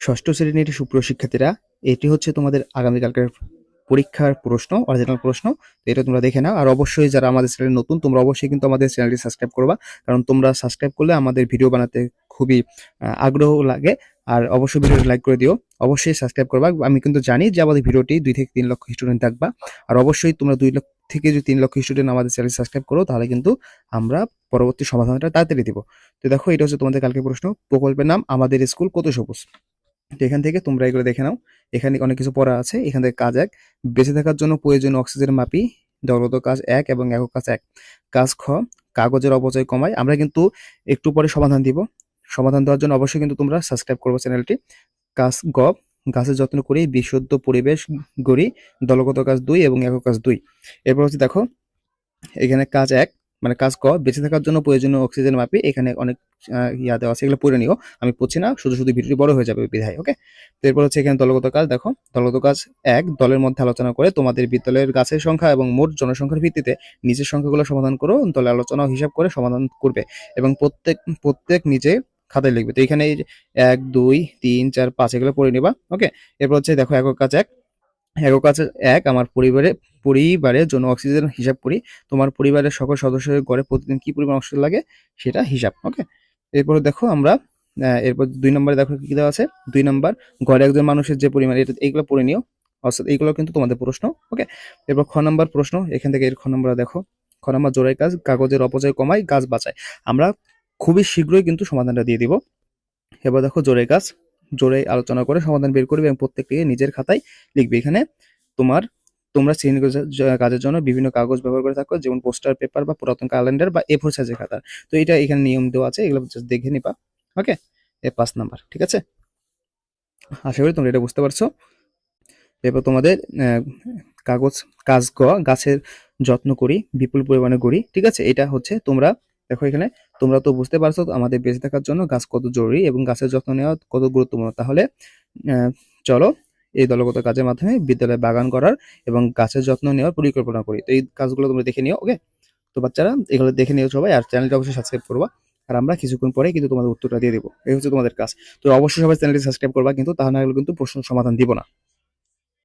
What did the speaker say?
ষষ্ঠ শ্রেণীর সুপ্রিয় শিক্ষার্থীরা, এটি হচ্ছে তোমাদের আগামীকালকের পরীক্ষার প্রশ্ন, অরিজিনাল প্রশ্ন। তো এটা তোমরা দেখে নাও। আর অবশ্যই যারা আমাদের চ্যানেলে নতুন, তোমরা অবশ্যই কিন্তু আমাদের চ্যানেলটি সাবস্ক্রাইব করবা, কারণ তোমরা সাবস্ক্রাইব করলে আমাদের ভিডিও বানাতে খুবই আগ্রহ লাগে। আর অবশ্যই ভিডিওটি লাইক করে দিও, অবশ্যই সাবস্ক্রাইব করবা। আমি কিন্তু জানি যে আমাদের ভিডিওটি 2 থেকে 3 লক্ষ স্টুডেন্ট দেখবা, আর অবশ্যই তোমরা 2 লক্ষ থেকে যদি 3 লক্ষ স্টুডেন্ট আমাদের চ্যানেল সাবস্ক্রাইব করো, তাহলে কিন্তু আমরা পরবর্তী সমাধানটা তাড়াতাড়ি দিব। তো দেখো, এটা হচ্ছে তোমাদের কালকে প্রশ্ন। প্রকল্পের নাম আমাদের স্কুল কত সবুজ। তো এখান থেকে তোমরা এগুলো দেখে নাও। এখানে অনেক কিছু পড়া আছে। এখান থেকে কাজ 1, বেঁচে থাকার জন্য প্রয়োজনীয় অক্সিজেন মাপি। দলগত কাজ 1 এবং একক কাজ 1। কাজ খ, কাগজের অপচয় কমায়। আমরা কিন্তু একটু পরে সমাধান দিব। সমাধান দেওয়ার জন্য অবশ্যই কিন্তু তোমরা সাবস্ক্রাইব করবো চ্যানেলটি। কাজ গ, গাছের যত্ন করি, বিশুদ্ধ পরিবেশ গড়ি। দলগত কাজ 2 এবং একক কাজ 2। এরপর হচ্ছে দেখো, এখানে কাজ 1 মানে কাজ ক, বেঁচে থাকার জন্য প্রয়োজনীয় অক্সিজেন মাপি। এখানে অনেক ইয়া দেওয়া আছে, এগুলো পড়ে নিও। আমি পড়ছি না, শুধু ভিডিওটি বড় হয়ে যাবে বিধায়। ওকে, তো এরপর হচ্ছে এখানে দলগত কাজ। দেখো, দলগত কাজ 1, দলের মধ্যে আলোচনা করে তোমাদের বিদ্যালয়ের গাছের সংখ্যা এবং মোট জনসংখ্যার ভিত্তিতে নিচের সংখ্যাগুলো সমাধান করো। দলে আলোচনা হিসাব করে সমাধান করবে এবং প্রত্যেক নিজে খাতায় লিখবে। তো এখানে 1, 2, 3, 4, 5 এগুলো পড়ে নিবা। ওকে, এরপর হচ্ছে দেখো একক কাজ 1। একক কাজ 1, আমার পরিবারের জন্য অক্সিজেন হিসাব করি। তোমার পরিবারের সকল সদস্যের গড়ে প্রতিদিন কি পরিমাণ অক্সিজেন লাগে সেটা হিসাব। ওকে, এরপর দেখো আমরা এরপর 2 নম্বরে দেখো কি দেওয়া আছে। 2 নম্বর, গড়ে একজন মানুষের যে পরিমাণ, এটা এইগুলো পড়ে নিও। অর্থাৎ এইগুলো কিন্তু তোমাদের প্রশ্ন। ওকে, এরপর খ নম্বর প্রশ্ন। এখান থেকে এর খ নম্বর দেখো। খ নম্বর, জোড়াই কাজ, কাগজের অপচয় কমায়, গাছ বাঁচায়। আমরা খুবই শীঘ্রই কিন্তু সমাধানটা দিয়ে দিব। এবার দেখো জোড়াই কাজ, জোড়াই আলোচনা করে সমাধান বের করবে এবং প্রত্যেকটিকে নিজের খাতায় লিখবে। এখানে তোমরা শ্রেণীর কাজের জন্য বিভিন্ন কাগজ ব্যবহার করে থাকো, যেমন পোস্টার পেপার বা পুরাতন ক্যালেন্ডার বা A4 সাইজের খাতা। তো এটা এখানে নিয়ম দেওয়া আছে, এগুলো জাস্ট দেখে নিবা। ওকে, 5 নাম্বার। ঠিক আছে, আশা করি তোমরা এটা বুঝতে পারছো। এরপর তোমাদের কাগজ কাজ গ, গাছের যত্ন করি, বিপুল পরিমাণে গড়ি। ঠিক আছে, এটা হচ্ছে তোমরা দেখো এখানে। তোমরা তো বুঝতে পারছো আমাদের বেঁচে থাকার জন্য গাছ কত জরুরি এবং গাছের যত্ন নেওয়া কত গুরুত্বপূর্ণ। তাহলে চলো এই দলগত কাজের মাধ্যমে বিদ্যালয়ে বাগান করার এবং গাছের যত্ন নেওয়ার পরিকল্পনা করি। তো এই কাজগুলো তোমরা দেখে নিও। ওকে, তো বাচ্চারা এগুলো দেখে নিও সবাই, আর চ্যানেলটা অবশ্যই সাবস্ক্রাইব করবা। আর আমরা কিছুক্ষণ পরে কিন্তু তোমাদের উত্তরটা দিয়ে দেবো। এই হচ্ছে তোমাদের কাজ। তো অবশ্যই সবাই চ্যানেলটি সাবস্ক্রাইব করবা, কিন্তু তা না হলে কিন্তু প্রশ্ন সমাধান দিব না।